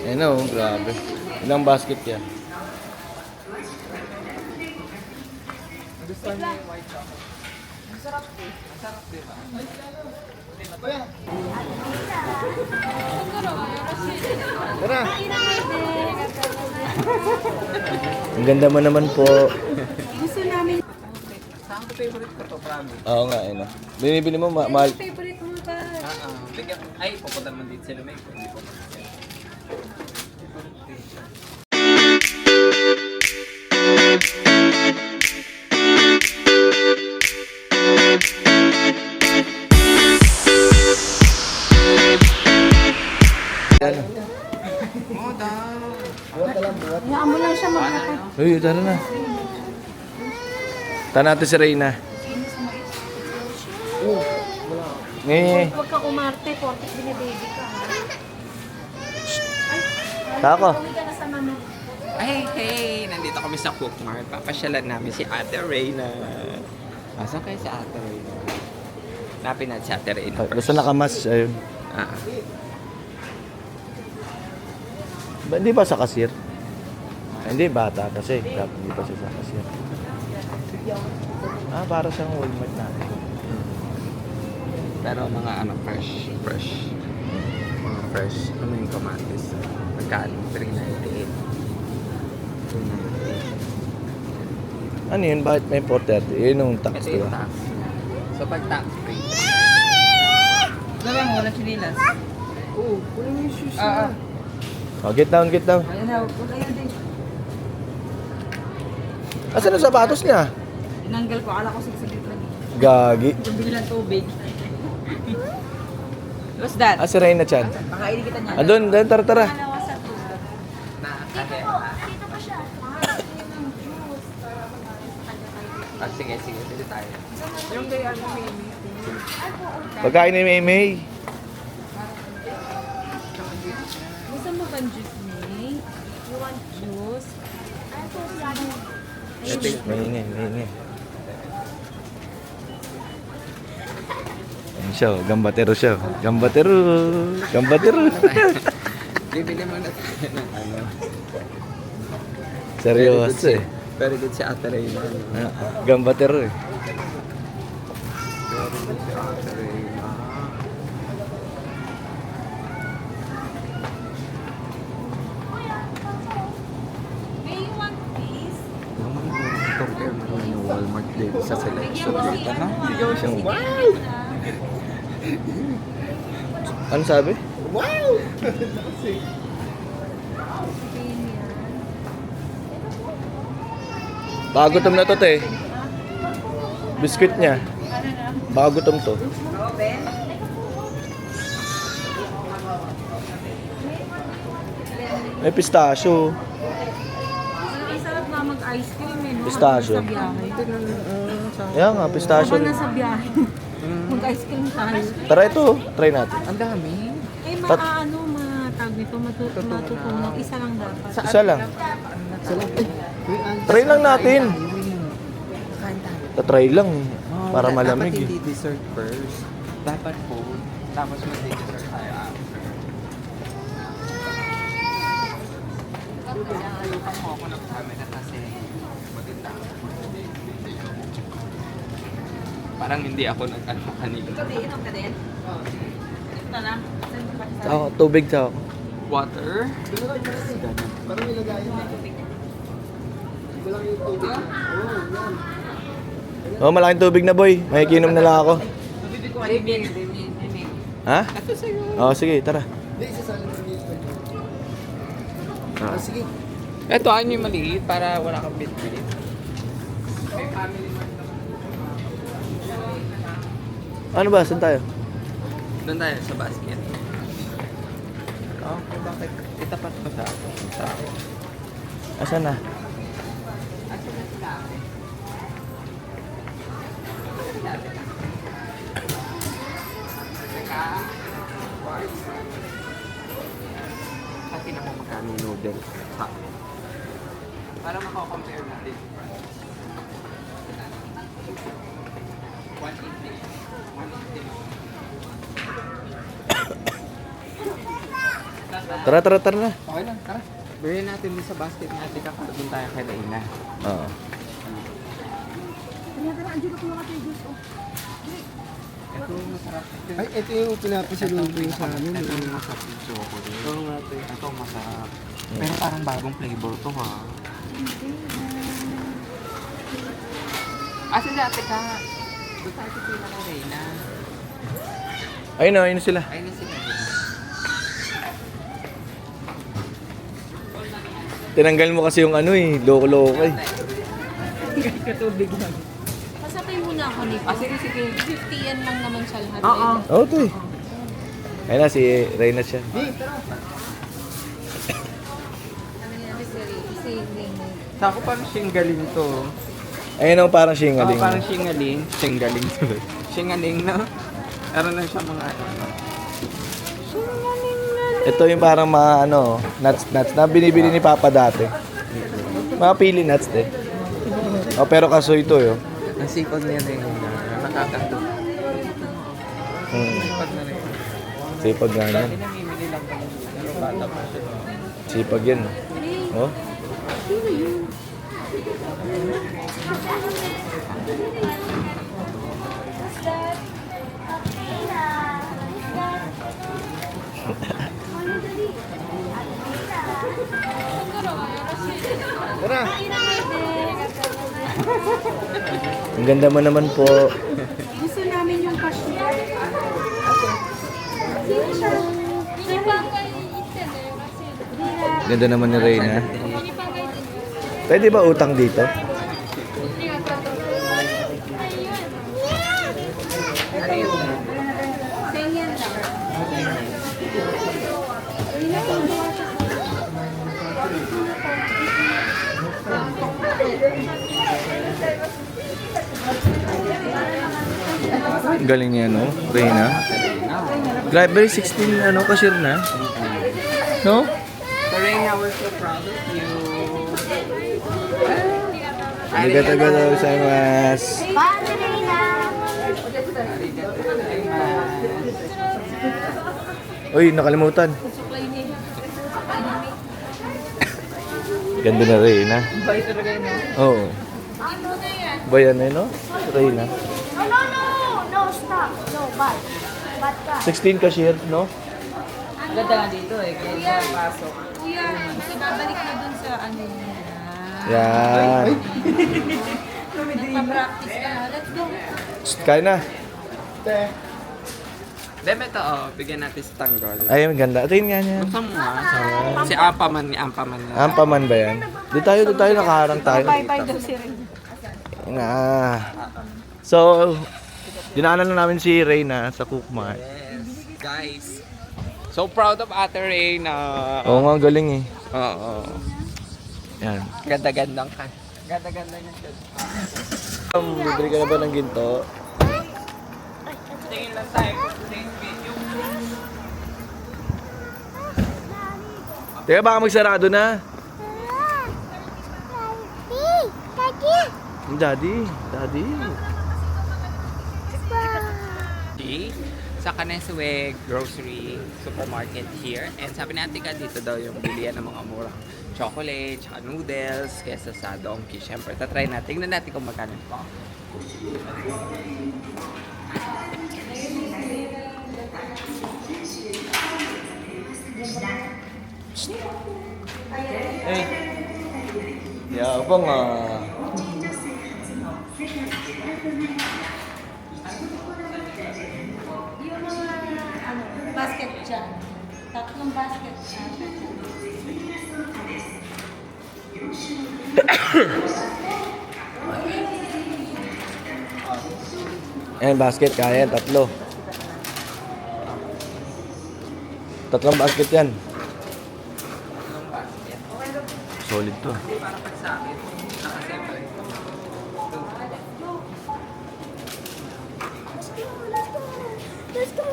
Ayun na, oh, grabe. Ilang basket yan? Gusto niya yung white chocolate. Masarap eh. Masarap diba? Tara! Ang ganda mo naman po. Gusto namin. Saan ko favorite ko to, promise? Oo nga, ayun na. Binibili mo, mahal. Favorite mo ba? Bigyan, ay, pupunta naman dito sila may hindi po. Ano? Hayaan mo lang siya maglakad. Uy, tara na. Tara natin si Reyna. Huwag ka kumarte, porket binibaby ka. Tako. Uwi ka na sa mama. Ay, hey! Nandito kami sa Cook Mart. Papasyalan namin si Ate Reyna. Asan kayo si Ate Reyna? Napin natin si Ate Reyna Basta nakamas, ayun. Ah. Hindi ba sa kasir? Hindi, bata kasi. Hindi pa siya sa kasir. Para siyang Walmart natin. Pero mga ano, fresh. Mga fresh. Ano yung kamatis? Magkano? 398. 298. Ano yun? Bakit may 430? Yun yung tax, Ito di yung ba? tax. So pag tax free. Diba mo, walang chinilas? Oo, wala yung shoes na. Oh, get down, get down. Ayun na, wala yan din. Asan ang sapatos niya? Inanggal ko, akala ko sigsagit lang. Gagi. Biglang tubig. What's that? Si Reyna Chan. Pakainin kita niya. Doon, tara, tara. Dito pa siya. Sige, dito tayo. Yung kay ano, Pagkain ni Maymay. Gusto mo ba juice, May? You want juice? Maingay. Ayun siya, oh. Gambatero siya. Gambatero. bibili mo na tayo ng ano. Seryoso eh. Very good si Ate Reyna. Gambatero eh. Very good si Ate Reyna. May you want this? Compare mo yung Walmart dito sa selection dito, no? Wow! Ano sabi? Wow! Baka gutom na to, te. Biscuit niya. Baka gutom to. May pistachio. Ang sarap nga mag-ice cream eh, no? Pistachio. Sa biyahe. Yan nga, pistachio. Kapag nasa biyahe, mag-ice cream tayo. Tara ito, try natin. Ang dami. Eh, matag nito, matutunan. Isa lang dapat. Isa lang. Try lang natin. Kain tayo. Tatry lang. Para malamig Dapat eh. hindi dessert first. Dapat food. Tapos mag-dessert tayo after. Lupa mo ako ng camera kasi maganda. Parang hindi ako nag-ano kanina. Inom ka din? Ito na lang. Tubig sa ako. Water. Oh, malaking tubig na, boy. May kinom na lang ako. Bibig ko kayo. Ha? Ito sa'yo. Oh, sige, tara. Sige. Ito, ano yung maliit para wala kang bit-bit. May family mart naman. Ano ba? Saan tayo? Doon tayo sa basket. Okay, bakit? Itapat ko sa akin. Sa akin. Asan na? Asa na sa akin? Kasi naman magkano yung noodle sa akin. Para makakompare natin. 180. 180. Tara, tara, tara na. Okay lang, tara. Bilhin natin din sa basket natin kakarating tayo kay Reina. Oo. Ito masarap. Ay, ito yung pinapasalubong sa amin. Ito yung masarap yung chocolate. Oo nga ito. Ito masarap. Pero parang bagong flavor to ha. Asa dati ka? Doon tayo sa sila kay Reina. Ayun na, ayun na sila. Ayun na sila. Tinanggal mo kasi yung ano eh, loko-loko eh. Katubig lang. Pasapay muna ako nito. Sige, sige. 50 yan lang naman siya lahat. Oo. Oo, to eh. Ayun na, si Reyna siya. Si Raymond. Sako parang singgaling to. Ayun ang parang singaling. Parang singaling. Singgaling. Singaling na. Meron lang siya mga ano. Ito yung parang mga ano, nuts na binibili ni Papa dati. Mga pili nuts eh. Oh, pero kaso ito yun. Nasipag niya rin na nakakato. Sipag na rin. Sipag nga yan. Dati namimili lang kami. Pero bata pa siya. Sipag yan. Oh. Tara! Ang ganda mo naman po. Gusto namin yung cashier. Ganda naman ni Reyna. Pwede ba utang dito? Tingin lang. Galing niya, no? Reyna. Grabe, very 16, ano, cashier na. No? So Reina, we're so proud of you. Arigatou gozaimasu. Uy, nakalimutan. Supply niya. Ganda na Reyna. Bye talaga yun. Oo. Ba yan eh, no? Reyna. No, no, no! No, stop! No, bad. Bad ka. 16 cashier, no? Ganda nga dito eh, kaya pasok. Kuya, gusto babalik na dun sa ano niya. Yan. Nagpa-practice ka na. Let's go. Shh, kain na. Dem, ito oh, bigyan natin sa tanggol. Ay, maganda. Tingin nga niya. Buksan mo ha. Si Ampaman ni Ampaman. Ampaman ba yan? Doon tayo, nakaharang tayo. Bye-bye daw si Ray. Na. So, dinaanan lang namin si Reyna sa Cookmart. Yes, guys. So proud of Ate Reina. Oo nga, galing eh. Oo. Yan. Ganda-gandang ka. Ganda-ganda niya siya. Bibili ka na ba ng ginto? Tingin lang tayo kung next video. Teka, baka magsarado na. Daddy. Sa Canesweg Grocery Supermarket here. And sabi natin ka dito daw yung bilihan ng mga murang chocolate, tsaka noodles, kesa sa Donkey. Siyempre, tatry natin. Tingnan natin kung magkano ito. Hey. Yabang ah. Yung mga basket dyan. Tatlong basket dyan. Ayan, basket kaya, tatlo. Tatlong basket yan. Solid to. Para pag sa akin, nakaseparate. Let's go!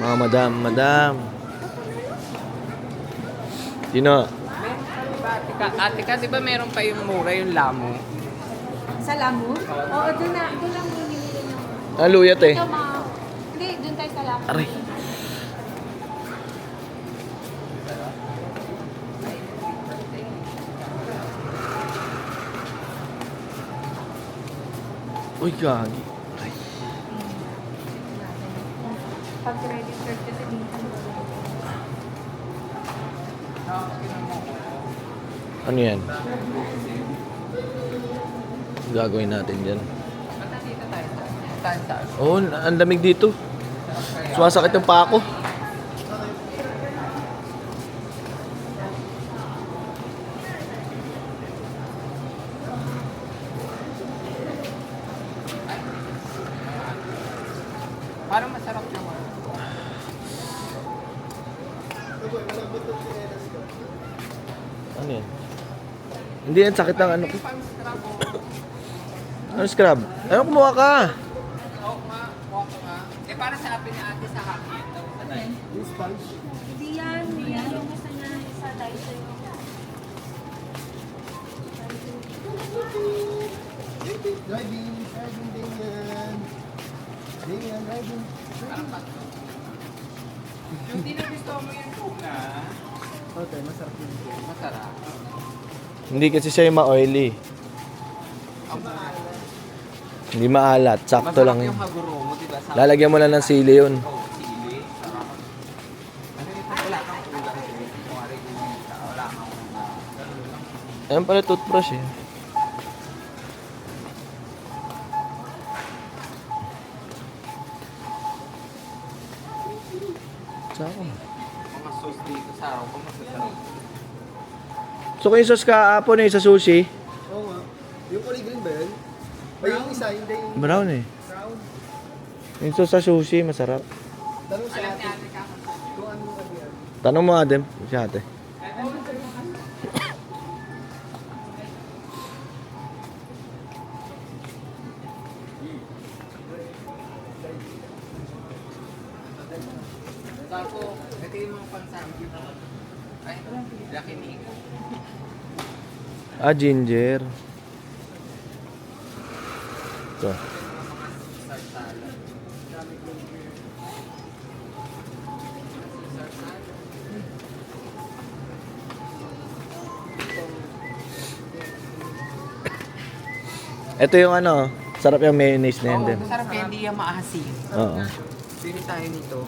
Mga madam. Sino? Ate ka, di ba meron pa yung mura yung lamo? Sa Lamu? Oo, doon lang bumili ng... Ah, luyat eh. Ito, ma. Hindi, doon tayo sa Lamu. Aray. Uy, gagi. Aray. Pag credit card kasi dito. Ano yan? Gagawin natin dyan. Basta dito tayo. Saan saan? Oo, ang lamig dito. Sumasakit yung paa ko. Parang masarap yung Ano yan? Hindi yan, sakit ng ano ko. Ano scrub? Ano kumuha ka? Oo nga, walk nga. Eh, para sa akin ni ate sa hakin daw sa tayo. Hindi yan. Yung gusto niya sa Daiso yung... Driving din yan. Driving. Yung gusto mo yung tuna, Okay, masarap yun. masarap. Hindi kasi siya yung ma-oily. Hindi maalat, sakto Masarap lang yun. yung haguro mo, di ba? Sa Lalagyan mo lang ng sili yun. sili. Sarap. Ano ito? Wala kang ulam. Kumari kumita. Wala kang ulam. Ayan pala toothbrush eh. Saan? Mga sauce dito sa araw ko masasarap. So kung yung sauce kahapon eh sa sushi, Oo nga. Yung kulay green ba yun? Ay, yung isa, hindi yung brown eh. brown. Yung sauce sa sushi, masarap. Tanong sa Alam ate. ni ate ka kung Kung ano yung ano yan. Tanong mo Adem, si ate. Sapo, ito yung mga pansangkit. Ay, laki ni Iko. Ah, ginger. Ito. Caesar salad. Caesar salad. Ito yung ano, sarap yung mayonnaise na yan Oo, din. masarap kaya hindi yan maasim. Oo. Bili tayo nito.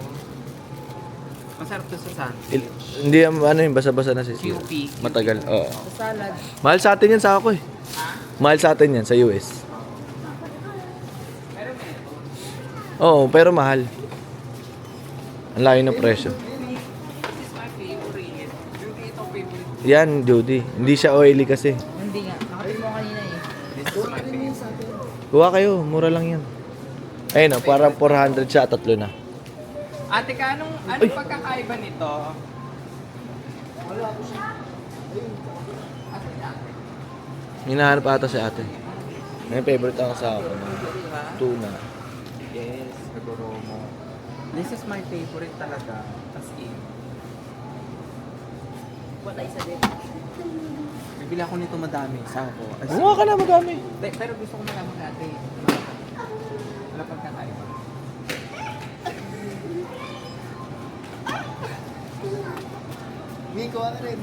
Masarap to sa sandwich. Hindi yung ano yung basa-basa na si QP. Matagal, oo. Salad. Mahal sa atin yan sa ako eh. Ha? Mahal sa atin yan sa US. Oo, pero mahal. Ang layo ng presyo. This is my favorite. Yung ito favorite. Yan, Judy. Hindi siya oily kasi. Hindi nga. Nakapin mo kanina eh. This is my favorite. Kuha kayo, mura lang yan. Ayun o, parang 400 siya, tatlo na. Ate ka, anong pagkakaiba nito? Hinahanap ata si ate. May favorite ang sa ako. Tuna. Yes, siguro mo. This is my favorite talaga. As in. What I said. Bibili ako nito madami sa ako. As in. Gumawa ka na madami. Pero gusto ko malaman natin. Wala pagkakaiba. Miko, ano rin?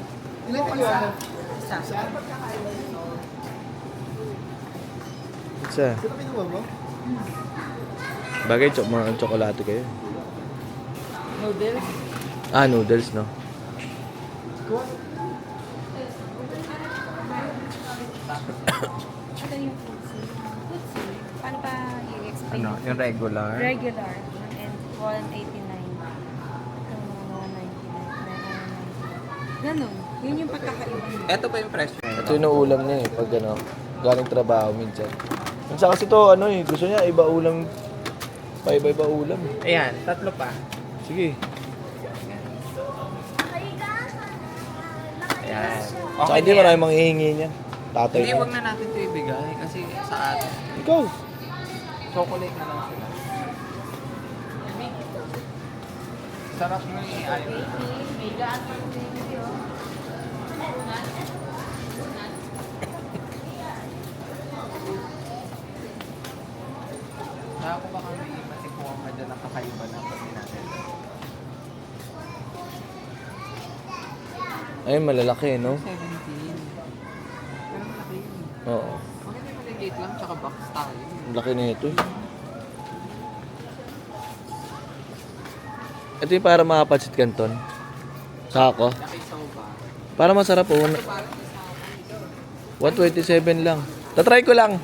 Ilan kayo ano? Isa. Isa. Sino kinuha mo? Bagay, mga tsokolate kayo. Noodles? Ah, noodles, no? Kuha. Ito yung futsi. Futsi. Paano pa i-explain? Ano? Yung regular? Regular. And 189. Ganun. Yun yung pagkakaiba niya. Ito pa yung presyo. Ito yung ulam niya eh, pag ano, galing trabaho minsan. Minsan kasi to, ano eh, gusto niya iba ulam, iba-iba ulam eh. Ayan, tatlo pa. Sige. Ayan. Saka hindi marami manghihingi niya. Tatay Hindi, niya. wag na natin ito ibigay kasi sa atin. Ikaw. Chocolate na lang sila. Sarap mo yung ayaw. kakaiba na pag natin. Ay, malalaki, no? 17. Pero malaki yun. Oo. Okay na maliliit lang, tsaka box tayo. Ang laki na ito. Ito yung para mga pancit canton. Sako. Laki soba. Para masarap po. 127 lang. Tatry ko lang.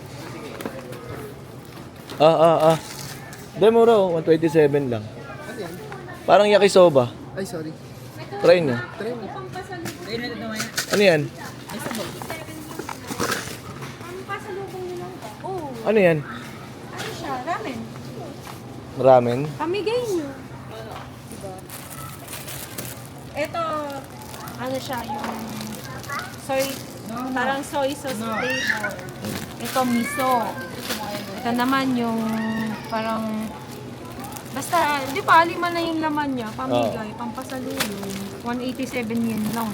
Dahil mura oh, 127 lang. Ano yan? Parang yakisoba. Ay, sorry. Try nyo. Try mo. Ano yan? Ang pasalubong nyo lang ba? Oo. Ano yan? Ano siya? Ramen. Ramen? Pamigay nyo. Diba? Ito, ano siya, yung soy, parang soy sauce flavor. Ito, miso. Ito naman yung parang, basta, di ba, 5 na yung laman niya, pamigay, pampasalubong. 187 yen lang.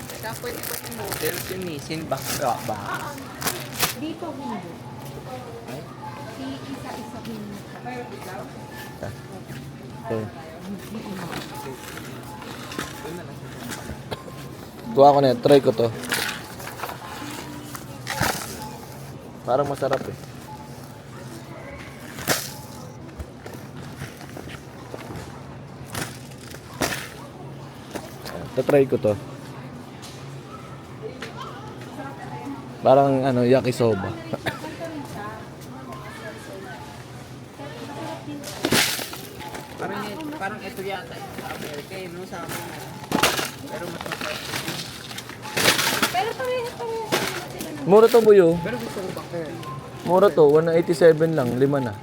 Teka, pwede ko yung noodles yung misin ba? Dito, hindi. Isa-isa hindi. Okay. Kuha ko na yan. Try ko to. Parang masarap eh. Tatry ko to. Parang ano, yakisoba. Parang ito yata sa Amerika, no? Sa amin. Pero mas masarap. Pero pareho. Mura to, buyo. Pero gusto ko ba kayo? Mura to, 187 lang, 5 na.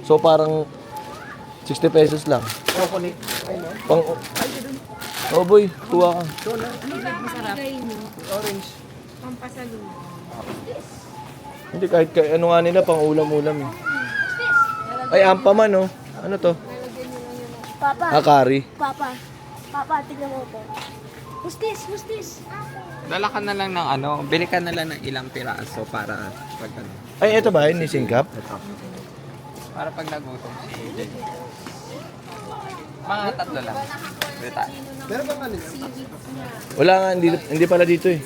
So parang 60 pesos lang. Chocolate. Ay, no? Pang Oh boy, kuha ka. Pamigay nyo, Orange. pampasalubong. Hindi kahit ano nga nila pang ulam-ulam eh. Ay, ampaman oh. Ano to? Papa. Akari. Papa. Papa, tignan mo ito. Who's this? Who's this? Dala ka na lang ng ano, bili ka na lang ng ilang piraso para pag ano. Ay, ito ba? Ni singkap? Para pag nagutom si AJ. Mga 3 lang. Bita. Meron bang ano yan? Wala nga, hindi pala dito eh.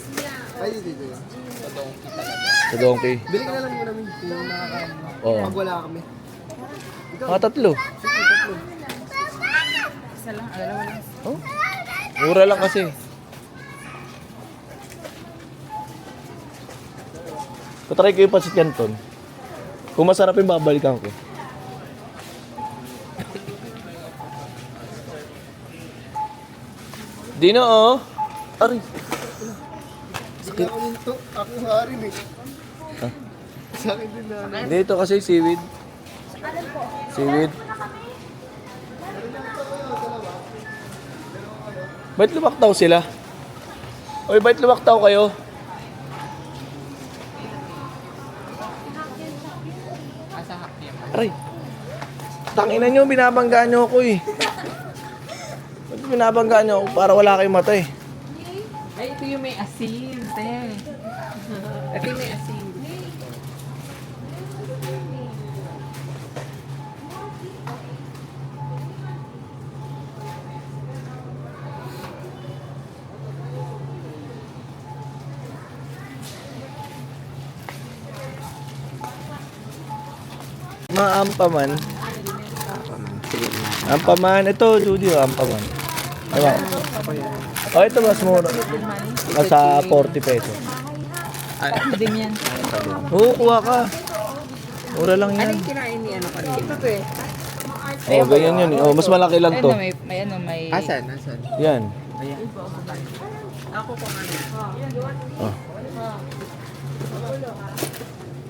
Ay, dito yun. Totoong kita talaga. Sa donkey. Bili ka na lang muna kami. Kung nakakain. Oo. Pag wala kami. Mga 3. Sige, tatlo. Isa lang, dalawa lang. Oh? Mura lang kasi. Patry ko yung pancit canton. Kung masarap yung babalikan ko. Dino oh. Ari. Sige ako nito. Ako harin eh. Sa akin din na. Dito kasi seaweed. Seaweed. Ba't lumaktaw sila? Oy, ba't lumaktaw kayo? Asa hakya. Aray. Tanginan nyo, binabanggaan nyo ako eh. Ba't binabanggaan nyo ako para wala kayong mata eh? Ay, ito yung may asin, te. Ito yung may asin. Mga ampaman. Sige na. Ampaman. Ito, Judy, oh, ampaman. Ayan. Oh, ito mas mura. Sa 40 pesos. Din yan. Oo, kuha ka. Mura lang yan. Anong kinain ni ano kanina? Ito to eh. Oh, ganyan yun. Oh, mas malaki lang to. May Asan? Asan? Yan. Ayan. Ako kung ano. Oh.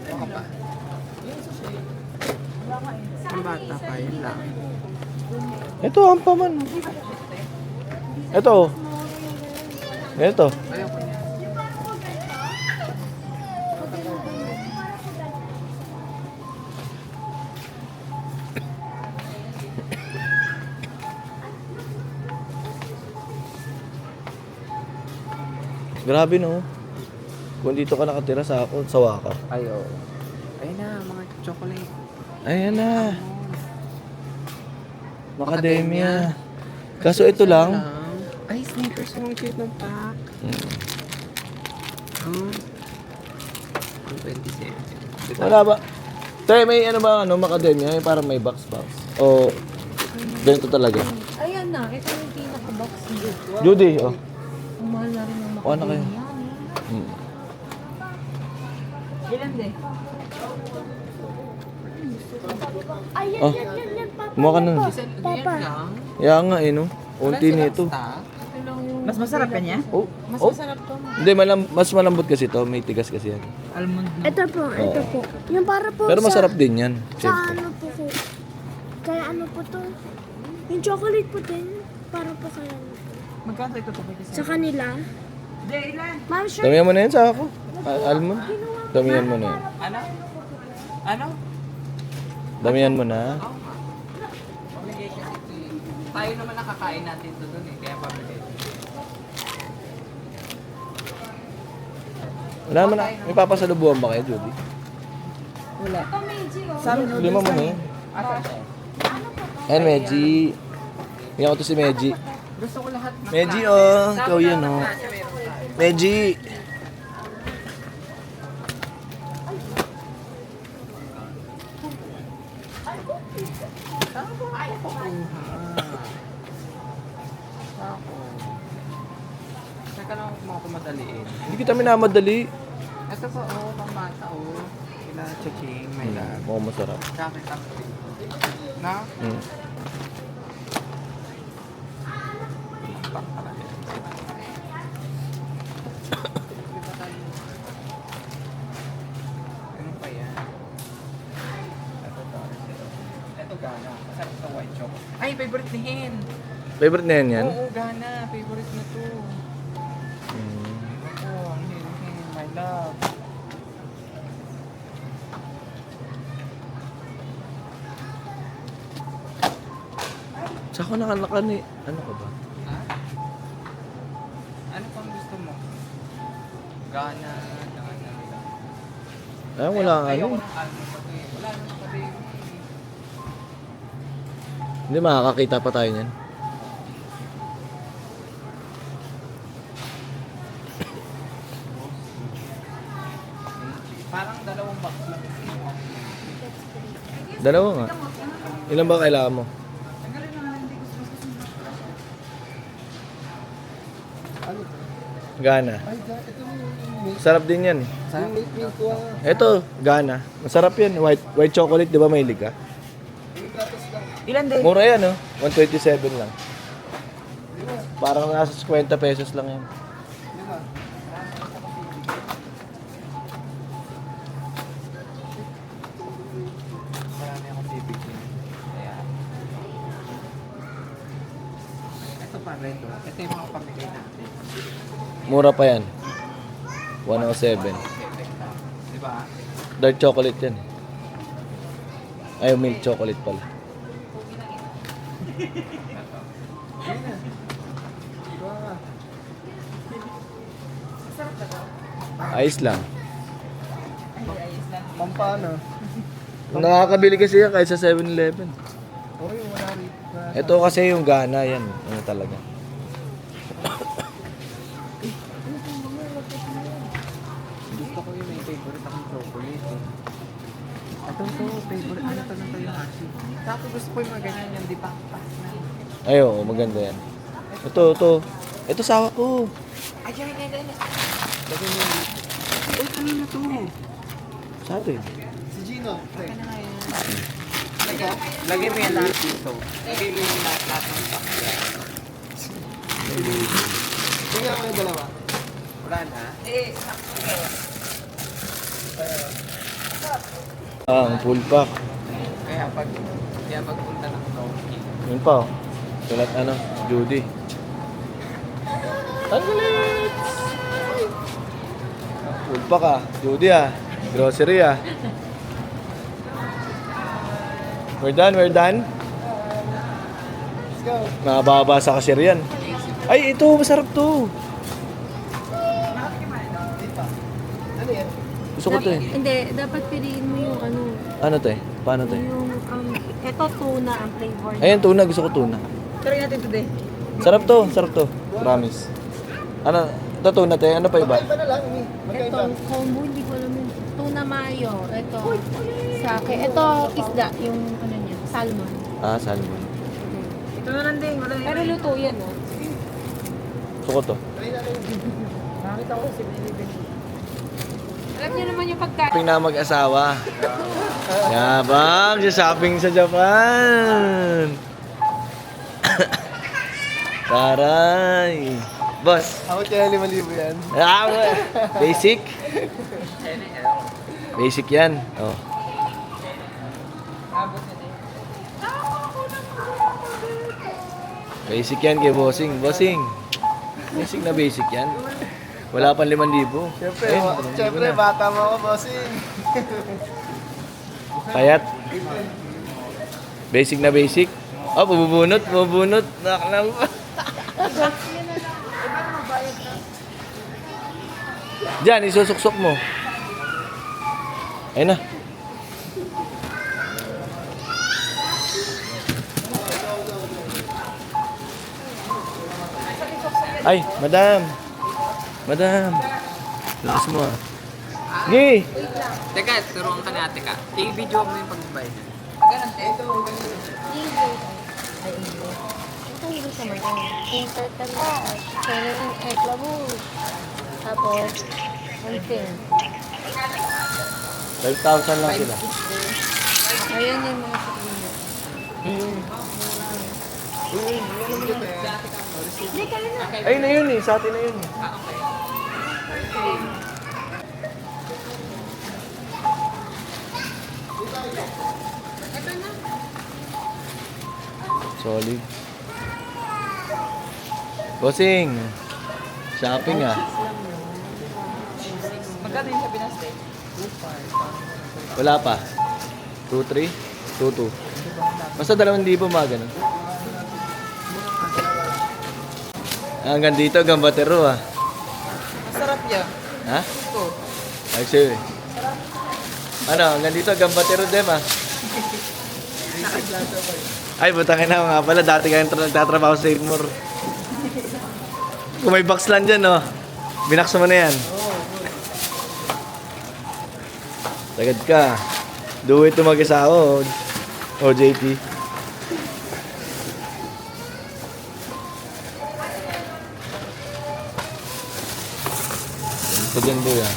Ako pa. Ang bata pa, yun lang. Ito, ampaman. Ito. oh. Ito. Ayoko niya. Grabe no. Kung dito ka nakatira sa ako, sawa ka. Ayo. Ayun na, mga chocolate. Ayan na. Macadamia. Kaso ito lang. Ay, sneakers. Ang cute ng pack. Oh. 127. Wala ba? Tay, may ano ba, macadamia? Yung parang may box. O, ganito talaga. Ayan na, ito yung pinaka-box niya. Judy, oh. Ang mahal na rin ng Kuha na kayo. macadamia. Ilan din? Ayan, Oh. yan, Papa. Kumuha ka nun. Papa. Kaya nga eh, no? Unti nito. Ito lang yung... Mas masarap ka niya? Oh, Mas oh. masarap to. Hindi, mas malambot kasi to. May tigas kasi yan. Almond. Ito po. Yung para po Pero masarap din yan. sa Siyempre. ano po ko. Kaya ano po to? Yung chocolate po din. Para po kaya Magkano ito to? sa kanila. Ilan? Ma'am, sure. Damihan mo na yan sa ako. Almond. Damihan mo na yan. Ano? Ano? Damihan mo na. Obligation ito eh. Tayo naman nakakain natin ito dun eh. Kaya pabili. Wala naman na. May papasalubuhan ba kayo, Judy? Wala. Ito, Meiji, oh. Sa amin, Lima mo na yan. Ayan, Meji. Tingnan ko to si Meji. Gusto ko lahat. Meji, oh. Ikaw yan, oh. Meji. Teka lang ako mga pumadaliin. Hindi kita minamadali. Ito po, oh, pang bata, oh. Kila Chaching, may love. Mukhang masarap. Kakit ang na? Mm. Pak talaga. Ano pa yan? Ito gana. Masarap sa white chocolate. Ay, favorite ni Hen. Favorite na yan. Oo, gana. Favorite na to. Mm. Oo, ang Hen, my love. Saka nakanakan eh. Ano ka ba? Ha? Ano pang gusto mo? Gana. Ay, wala nga Ayoko ano. ng almond pa to eh. Wala naman pa rin. Hindi, makakakita pa tayo niyan. Parang dalawang box lang. Dalawa nga. Ilan ba kailangan mo? Gana. Ay, ito yung Sarap din yan. milk ko. Ito, Gana. Masarap yan. White chocolate, di ba may liga? Ilan din? Mura yan, oh. 127 lang. Parang nasa 50 pesos lang yan. Marami akong bibigyan. Kaya... Ito pa rin to. Ito yung mga pamigay natin. Mura pa yan. 107. Di ba? Dark chocolate yan. Ay, milk chocolate pala. Ayos lang. Pampana. Nakakabili kasi yan kahit sa 7-Eleven. Okay, wala rin. Ito kasi yung Gana yan. Ano talaga. Gusto ko yung may favorite akong chocolate eh. Ito to, favorite. Ano to yung Hashi. Tapos gusto ko yung mga ganyan yung di pa na. Ay, oo, maganda yan. Ito. Ito sawa ko. Ay, ay. Uy, kanina to. Sa atin. Si Gino. Lagyan na nga yan. Lagyan mo yan lahat dito. Lagyan mo yung lahat ng stock. Tingnan ko yung dalawa. Wala na. Ang full pack. Kaya pagpunta ng Donkey. Yun pa, oh. Sulat ano, Judy. Ang galit! Full pack ah, Judy ah. Grocery ah. We're done. Let's go. Nakababa sa cashier yan. Ay, ito, masarap to. Ano yan? Gusto ko to eh. Hindi, dapat piliin mo yung ano, Ano to eh? Paano to eh? yung, ito tuna ang flavor. Ayun, tuna. Gusto ko tuna. Try natin today. Sarap to. Sarap to. Promise. Ano? Ito tuna to eh. Ano pa iba? Magkaiba na lang, Mi. Ito, Magkaiba. combo, hindi ko alam yun. Tuna mayo, ito, sake. Ito, isda, yung ano niya, salmon. Ah, salmon. Ito na lang din. Wala Pero luto yan, oh. Gusto ko to. Nakakita ko si Baby. Alam niyo naman yung pagkain. Shopping na mag-asawa. Yabang, shopping sa Japan. Taray. Boss. Ako kaya 5,000 yan. Ah, basic. Basic yan. Oh. Basic yan kay bossing. Bossing. Basic na basic yan. Wala pang 5,000. Siyempre, Ayun, siyempre, bata mo ako, bossing. Payat. Basic na basic. Oh, bubunot, bubunot. Nakaklam pa. Diyan, isusuksok mo. Ayun na. Ay, madam. Madam. Lakas mo ah. Sige. Teka, turuan ka natin ka. I-video mo yung pagbabayad. Ito yung sa mga insert ka na. Kaya yung egg labos. Tapos, one thing. 12,000 lang sila. Ayan yung mga sakinig. Hindi ka na. Ay, na yun eh. Sa atin na yun eh. Solid. Bossing. Shopping ah. Magkano yung sabi ng steak? Wala pa. 2-3? 2-2. Basta 2,000 mga ganun. Hanggang dito, Gambatero ah. Masarap yan. Ha? Ito. Actually. Ano, hanggang dito, Gambatero dem ah. Ay, butangin na nga pala. Dati kayo nagtatrabaho sa Seymour. Kung may box lang dyan, no? Binaks mo na yan. Tagad ka. Do it to mag-isa ako. O, JP. Ito dyan, boy, ah.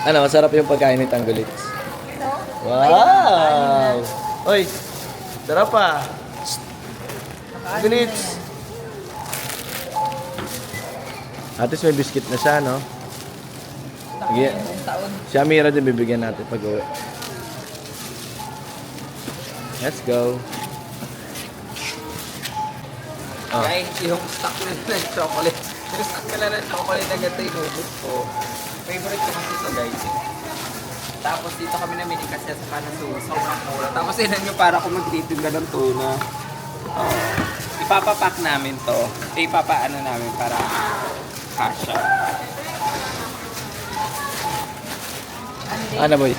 Ano, masarap yung pagkain ni Tanggulits. Wow! Oy, sarap pa. Tanggulits. At least may biscuit na siya, no? Sige. Si Amira din bibigyan natin pag uwi. Let's go. Oh. Guys, yung stock na ng chocolate. Yung stock na ng chocolate na ganito yung ubus ko. Favorite ko kasi ito guys. Tapos dito kami namili kasi sa Panasu. Sobrang mura. Tapos ilan nyo para kung magtitinda ng tuna. Ipapapack namin to. Ipapaano namin para kasha. Ano, boy?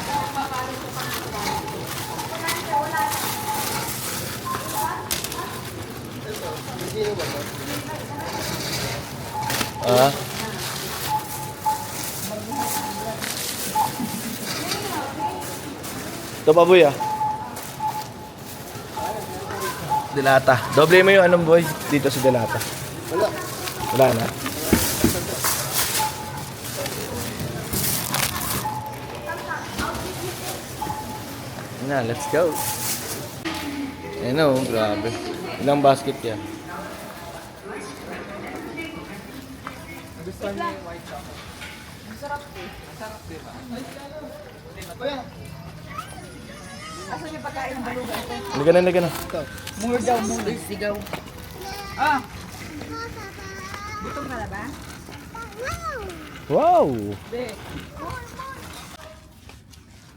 Ah? Ito pa, boy, ah. Dilata. Doble mo yung anong, boy, dito sa Dilata. Wala. Wala na. Na, let's go. Ano, grabe. Ilang basket yan? Asan yung pagkain ng balugan ito? Halika na, halika na. More daw muna. Sigaw. Ah! Gutom ka na ba? Wow!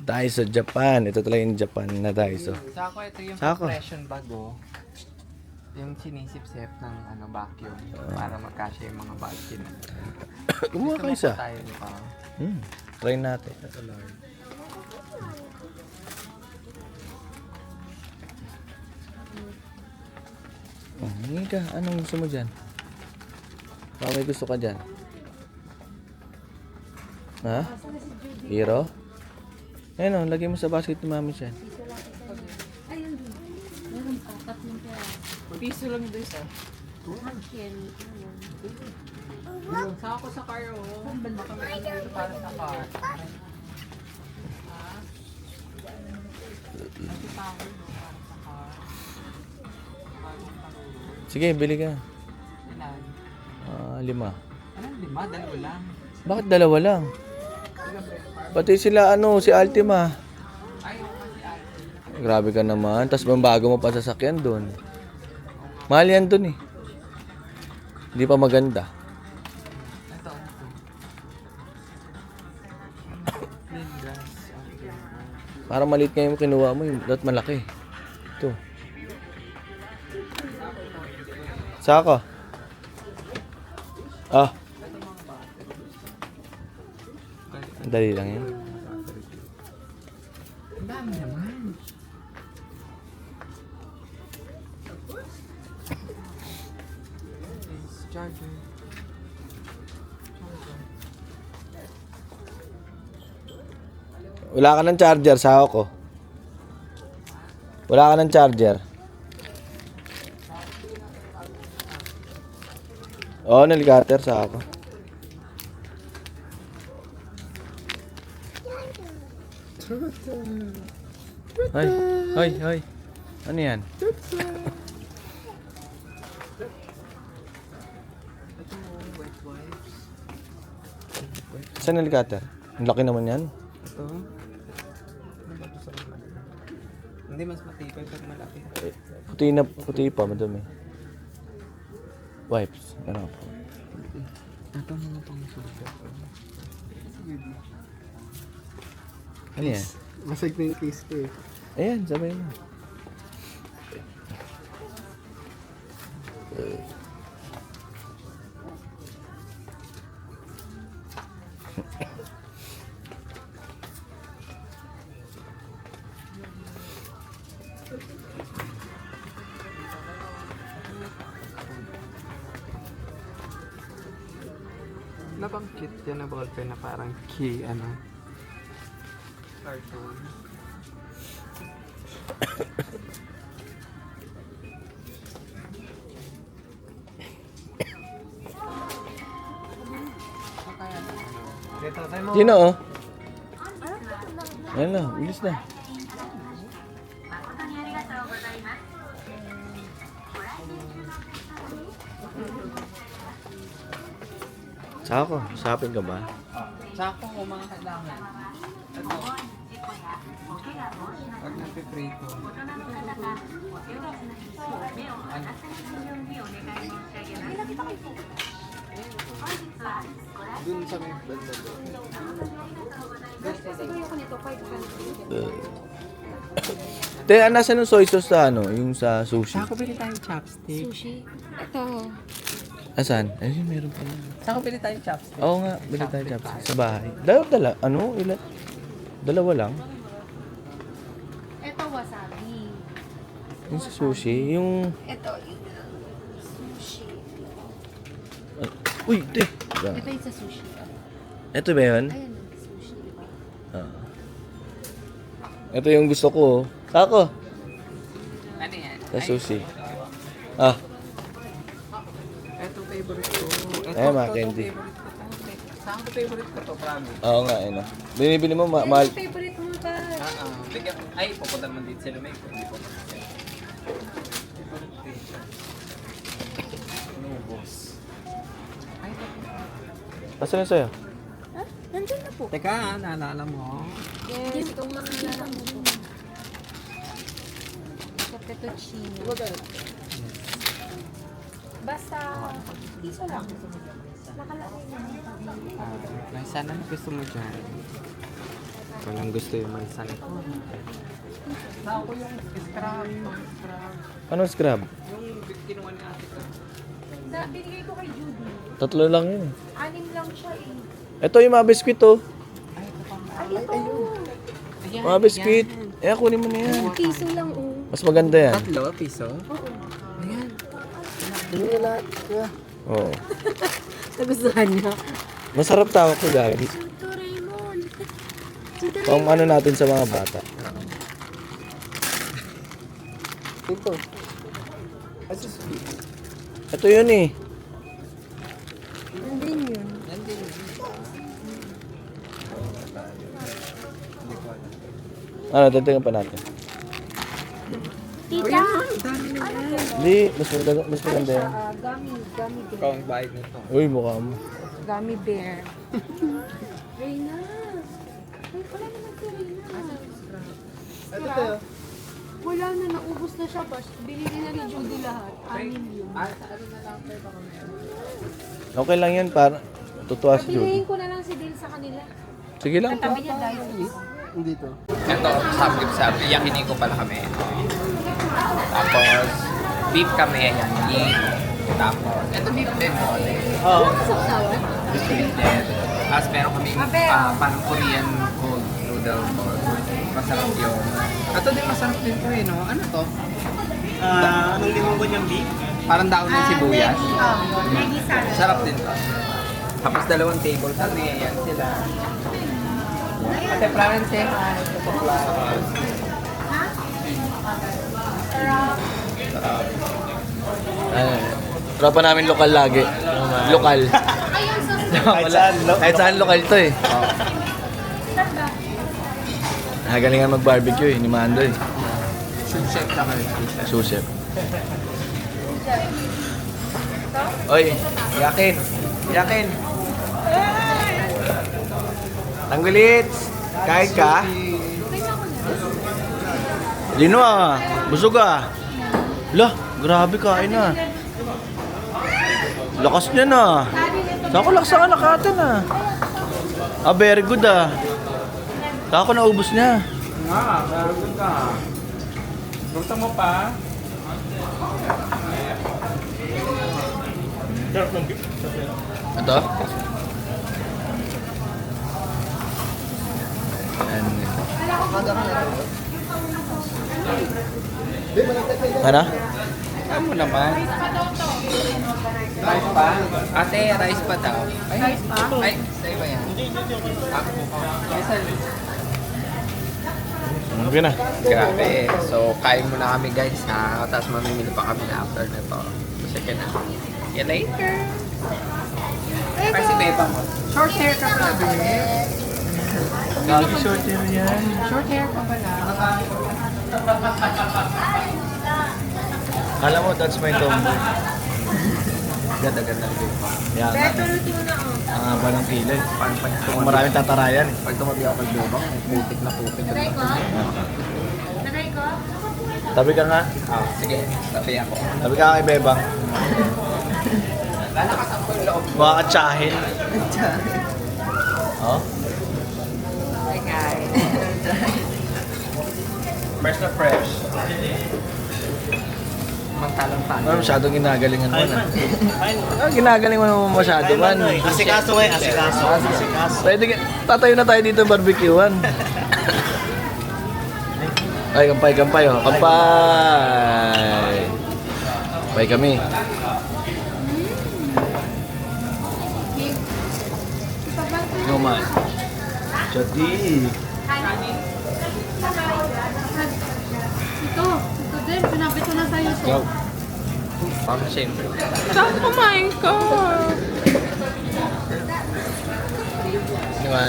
Daiso Japan. Ito talaga yung Japan na Daiso. Sako, ito yung Sako. compression bag oh. Yung sinisip-sip ng vacuum para magkasya yung mga vacuum. Kumuha ka isa. Tayo pa. Try natin. Hingi ka. Anong gusto mo dyan? Baka may gusto ka dyan. Ha? Hero? Ayun o, lagay mo sa basket ni mami siya. Piso lang doon sa. Saka ko sa car, oh. Banda kami dito para sa car. Sige, bili ka. Ilan? 5. Anong 5? Dalawa lang. Bakit 2 lang? Pati sila si Altima. Ayaw kasi ate. Grabe ka naman. Tapos bago mo pa sasakyan doon. Mahal yan doon eh. Hindi pa maganda. Ito. Clean grass. Para maliit nga yung kinuha mo. Yung dapat malaki. Ito. Saka. Dali lang yan. Ang dami naman. Charger. Wala ka ng charger, saka ko. Wala ka ng charger. Oo, naligater sa ako. Hoy. Ano yan? Saan naligater? Ang laki naman yan. Ito. Hindi mas matibay pag malaki. Puti pa, madumi. Wipes. Ano po? Ito mga pang sugat. Ano yan? Masig na yung case ko eh. Ayan, sabay mo. Nabangkit yan na ballpen na parang key, cartoon. Sino oh? Ayan na, bilis na. Sako, usapin ka ba? Sako ko mga kailangan. Ito. Pag napiprito. Dun sa may banda doon. Nasaan yung soy sauce sa yung sa sushi? Sako pili tayong chopstick. Sushi. Ito. Asan? Ayun, meron pa yan. Sako pili tayong chopstick. Oo nga, bili tayo chopstick sa bahay. Ilan? 2 lang. Ito wasabi. Yung sa sushi, yung... Ito yung sushi. Uy, te! Ito yung sa sushi. Ito ba yun? Ayan yung sushi. Ito yung gusto ko. Sako! Ano yan? Sa sushi. Ito favorite ko. Ay, mga candy. Saan ko favorite ko to, promise? Oo nga, Binibili mo, mahal. Favorite mo ba? Ay, pupunta naman dito sila may hindi po. Nubos. Ay, Asan yung sa'yo? Ha? Nandun na po. teka, naalala mo? Yes, itong makilala mo. Sa fettuccine. Basta, piso lang. Nakalagay na. May sana gusto mo dyan. Walang gusto yung mansan ko. Saan ko yung scrub? Anong scrub? Yung kinuha ni ate ko. Binigay ko kay Judy. 3 lang yun. 6 lang siya eh. Ito yung mga biskwit oh. Ay, ito. Ayan, Mga biskwit. Eh, kunin mo na yan. Piso lang, oh. Mas maganda yan. 3 piso? Ayan. Hindi na lahat. Kaya, Oo. Nagustuhan niya. Masarap tawag ko, guys. Ito, Raymond. Pang ano natin sa mga bata. ito. Asus. Ito yun eh. Nandun yun. Yan din. Ano, tatingan pa natin. Tita, Hindi, mas maganda yan. Gummy Ikaw ang bayad nito. Uy, mukha mo. Gummy bear. Reyna. Ay, wala naman si Reyna. Ito tayo. Wala na, naubos na siya. Bas. Binili na ni Judy lahat. 6 yun. Okay lang yan, para tutuwa si Judy. Pilihin ko na lang si Dale sa kanila. Sige lang. Katabi niya dahil. Hindi to. Ito, sabi, yakinin ko pala kami. Tapos, beef kami, yakinin. Tapos, ito beef din mo. Oo. Beef din. Tapos meron kami parang Korean cold noodle. Masarap yun. Ito din masarap din to eh, no? Ano to? Anong limang yung beef? Parang daon ng sibuyas. Maggie salad. Sarap din to. Tapos 2 table kami, yan sila. Ate Florence, eh. Ate Florence. Tropa namin lokal lagi. Lokal. Kahit saan lokal to eh. Nagalingan mag-barbecue eh, ni Mando eh. Sous chef naman. Susep. Oy, yakin. Yakin. Tanggulits. Kahit ka. Lino ah. Busog ah. Lah, grabe kain na. Lakas niya na. Sako laksa ka nakatan ah. Ah, very good ah. Sako naubos niya. Nga, meron ka. Gusto mo pa? Ito? Ano? Ano naman? Rice pa? Ate, rice pa daw. Ay, rice pa? Ay, sa'yo ba yan? Ako. Okay na. Grabe. So, kain muna kami guys ha. Tapos mamimili pa kami after nito. So, sige na. See you later. Ay, si Beba mo. Short hair ka pala, Bebe. Gagi short hair yan. Short hair ka pala. Kala mo, that's my tomboy. Ganda-ganda. Yan. Ang haba ng kilay. Pag Kung maraming tatarayan. Pag tumabi ako kay Beba, putik na putik. Tagay ko? Tabi ka nga. Ah, sige. Tabi ako. Tabi ka kay Bebang. Lalakas ang loob. Baka katsahin. Oh? Hi guys. Fresh na fresh. Mantalang pa. Ano, masyadong ginagalingan mo na. Ah, ginagaling mo naman masyado man. Asikaso eh, asikaso. Pwede, tatayo na tayo dito barbecuean. Ay, kampay oh. Kampay! Kampay kami. No man. Jadi. Ito din, pinapit ko na sa'yo. Go. Parang siyempre. Saan kumain ka?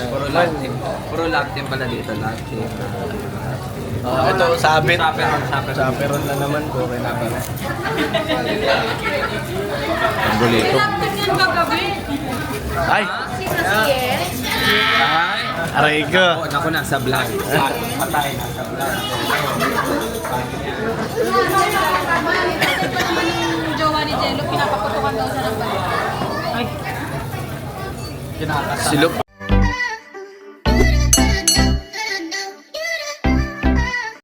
Puro Latin. Puro Latin pala dito. Latin. Ito, sabit. Chaperon. Chaperon na naman ko. Okay na pala. Ang bulito. Tingnan kagabi. Ay! Yes. Ay! Aray ko. Oh, naku, nasa vlog. Patay, nasa vlog. Yung jowa ni Jello, pinapaputukan daw sa ng balik. Kinakasama. Silop.